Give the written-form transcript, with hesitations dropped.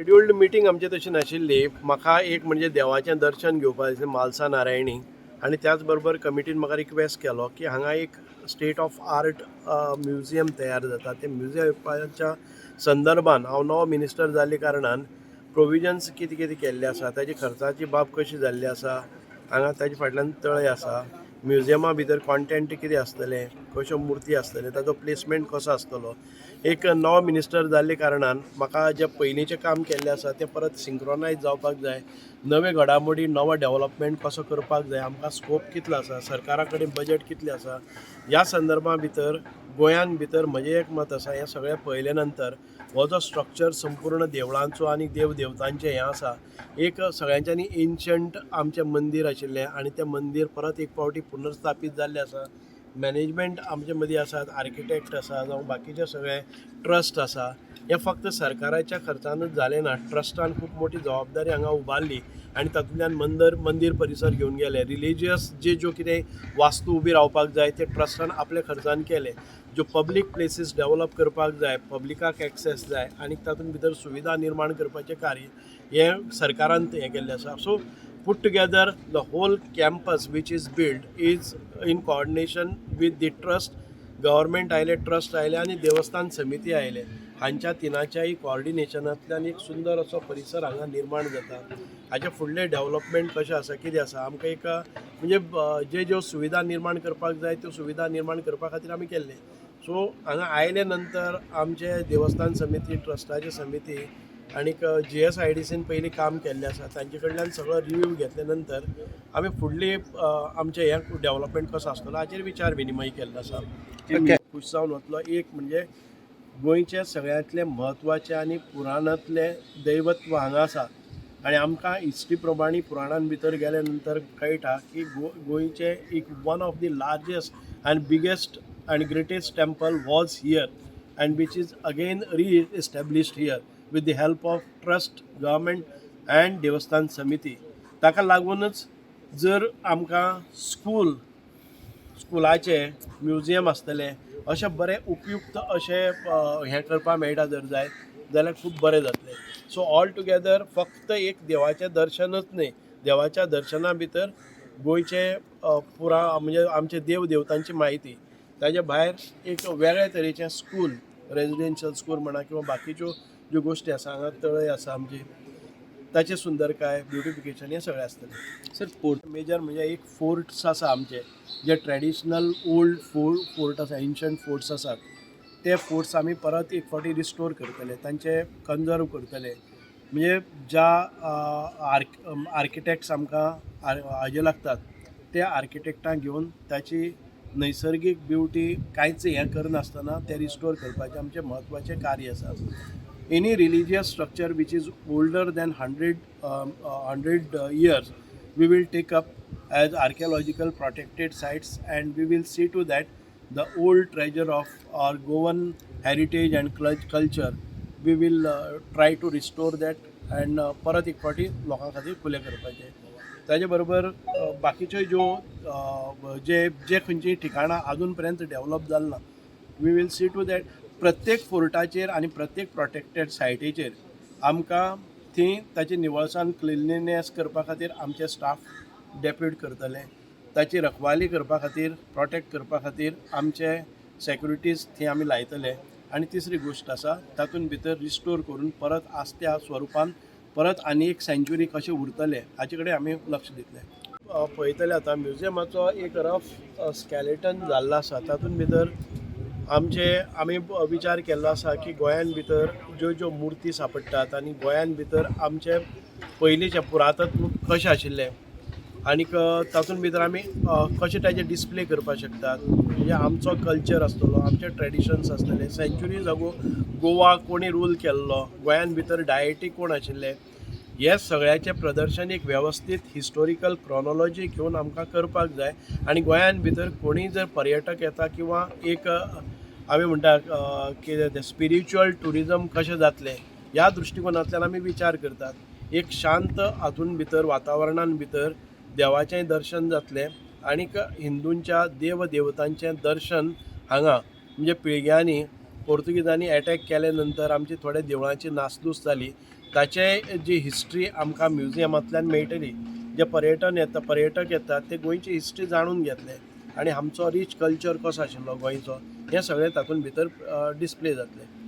Scheduled meeting आमची तशी नाशिल्ली. म्हाका एक म्हणजे देवाचें दर्शन घेवपाक जाय म्हालसा नारायणी आनी त्याच बरोबर कमिटीन म्हाका रिक्वेस्ट केलो की हांगा एक स्टेट ऑफ आर्ट म्युजियम तयार जाता. ते म्युजियमाच्या संदर्भान हांव नवो मिनिस्टर जाल्ले कारणान प्रोविजन्स कितें कितें केल्ले आसा, ताची खर्चाची बाब कशी जाल्ली आसा, हांगा ताजे फाटल्यान तळय आसा, म्युजियमा भितर कॉन्टेंट कितें आसतलें, कश्यो मुर्ती आसतल्यो, ताजो प्लेसमेंट कसो आसतलो. एक नवो मिनिस्टर जाल्ले कारणान म्हाका जे पयलींचें काम केल्लें आसा तें परत सिंक्रोनायज जावपाक जाय. नवे घडामोडी नवो डेव्हलपमेंट कसो करपाक जाय, आमकां स्कोप कितलो आसा, सरकारा कडेन बजेट कितलें आसा, ह्या संदर्भा भितर गोंयान भितर म्हजें एक मत आसा. हें सगळें पळयले नंतर हो जो स्ट्रक्चर संपूर्ण देवळांचो आनी देवदेवतांचें हें आसा, एक सगळ्यांच्यांनी एन्शंट आमचें मंदीर आशिल्लें आनी तें मंदीर परत एक फावटी पुनर्स्थापीत जाल्लें आसा. मॅनेजमेंट आमचे मदीं आसात, आर्किटेक्ट आसा जावं बाकीचे सगळे ट्रस्ट आसा. हें फक्त सरकाराच्या खर्चानूच जालें ना. ट्रस्टान खूब मोठी जबाबदारी हांगा उबारली आनी तातूंतल्यान मंदीर परिसर घेवन गेले. रिलिजियस ज्यो कितें वास्तू उबी रावपाक जाय ते ट्रस्टान आपल्या खर्चान केले. ज्यो पब्लीक प्लेसीस डेव्हलप करपाक जाय, पब्लिकाक एक्सेस जाय आनी तातूंत भितर सुविधा निर्माण करपाचें कार्य हें सरकारान हें केल्लें आसा. So put together the whole campus which is built is in coordination with the trust. Government आयले, ट्रस्ट आयले आनी देवस्थान समिती आयले. हांच्या तिनाच्याय कॉर्डिनेशनांतल्यान एक सुंदर असो परिसर हांगा निर्माण जाता. हाचे फुडले डेव्हलपमेंट कशें आसा, कितें आसा, आमकां एक म्हणजे ज्यो सुविधा निर्माण करपाक जाय त्यो सुविधा निर्माण करपा खातीर आमी केल्ले. सो हांगा आयले नंतर आमचे देवस्थान समिती, ट्रस्टाची समिती आनीक GSIDCन पयलीं काम केल्लें आसा, तांचे कडल्यान सगळो रिव्यू घेतले नंतर आमी फुडली आमचें हें डेव्हलपमेंट कसो आसतलो हाचेर विचार विनिमय केल्लो आसा. खूश जावन वतलो. एक म्हणजे गोंयचें सगळ्यांतलें म्हत्वाचें आनी पुराणांतलें दैवत्व हांगा आसा आनी आमकां हिस्ट्री प्रमाणे पुराणां भितर गेले नंतर कळटा की गोंयचें एक one of the largest and biggest and greatest temple was here and which is again reestablished here with the help of trust, government and देवस्थान समिती. ताका लागूनच जर आमकां स्कुलाचे म्युजियम आसतले अशें बरें उपयुक्त अशें हें करपाक मेळटा जर जाय जाल्यार खूब बरें जातलें. सो ऑल टुगेदर फक्त एक देवाचें दर्शनच न्ही, देवाच्या दर्शना भितर गोंयचें म्हणजे आमचे देव देवतांची म्हायती, ताजे भायर एक वेगळे तरेचें स्कूल, रेजिडेन्शियल स्कूल म्हणा किंवा बाकीच्यो ज्यो गोश्टी आसा, हांगा तळय आसा आमची, ताची सुंदरकाय, ब्युटिफिकेशन हें सगळें आसतलें. सर मेजर म्हणजे एक फोर्ट्स आसा आमचे, जे ट्रेडिशनल ओल्ड फोर्ट आसा, एन्शंट फोर्ट्स आसात, ते फोर्ट्स आमी परत एक फावटी रिस्टोर करतले, तांचे कन्जर्व करतले. म्हणजे ज्या आर्किटेक्ट्स आमकां हाजे लागतात त्या आर्किटेक्टांक घेवन ताची नैसर्गीक ब्युटी कांयच हें करनासतना ते रिस्टोर करपाचें आमचें म्हत्वाचें कार्य आसा. Any religious structure which is older than 100 years, we will take up as archaeological protected sites and we will see to that the old treasure of our Goan heritage and culture, we will try to restore that and परत एक फावटी लोकां खातीर खुले करपाचें. ताजे बरोबर बाकीच्यो ज्यो जे खंयचीं ठिकाणां अजून पर्यंत डेव्हलप जाल ना, we will see to that प्रत्येक फोर्टाचेर आनी प्रत्येक प्रोटेक्टेड सायटीचेर आमकां थंय ताची निवळसाण क्लिनलीनेस करपा खातीर आमचे स्टाफ डेप्यूट करतले, ताची रखवाली करपा खातीर, प्रोटेक्ट करपा खातीर आमचे सेक्युरिटीज थंय आमी लायतले. आनी तिसरी गोश्ट आसा, तातूंत भितर रिस्टोर करून परत आस्त्या स्वरुपान परत आनी एक सेंच्युरी कशें उरतले हाचे कडेन आमी लक्ष दितले. पळयतले आतां म्युजियमाचो एक रफ स्केलेटन जाल्लो आसा. तातूंत भितर आमी विचार केल्लो आसा की गोंयान भितर ज्यो मुर्ती सांपडटात आनी गोंयान भितर आमचे पयलींचे पुरातत्व कशें आशिल्लें आनीक तातूंत भितर आमी कशें ताजें डिस्प्ले करपाक शकतात. म्हणजे आमचो कल्चर आसतलो, आमचे ट्रेडिशन्स आसतले, सेंच्युरीज अगो गोवा कोणी रूल केल्लो, गोंयान भितर डायटी कोण आशिल्ले, हे सगळ्याचें प्रदर्शन एक वेवस्थीत हिस्टोरिकल क्रोनोलॉजी घेवन आमकां करपाक जाय. आनी गोंयान भितर कोणीय जर पर्यटक येता किंवा एक आमी म्हणटा की स्पिरिच्युअल टुरिजम कशें जातलें ह्या दृश्टिकोनांतल्यान आमी विचार करतात. एक शांत हातून भितर वातावरणान भितर देवाचें दर्शन जातलें आनीक हिंदूंच्या देव देवतांचें दर्शन हांगा म्हणजे पिळग्यांनी पोर्तुगीजांनी एटॅक केले नंतर आमची थोड्या देवळांची नासधूस जाली, ताचे जी हिस्ट्री आमकां म्युजियमांतल्यान मेळटली. जे पर्यटक येतात ते गोंयची हिस्ट्री जाणून घेतले आनी आमचो रीच कल्चर कसो आशिल्लो गोंयचो हें सगळें तातूंत भितर डिस्प्ले जातलें.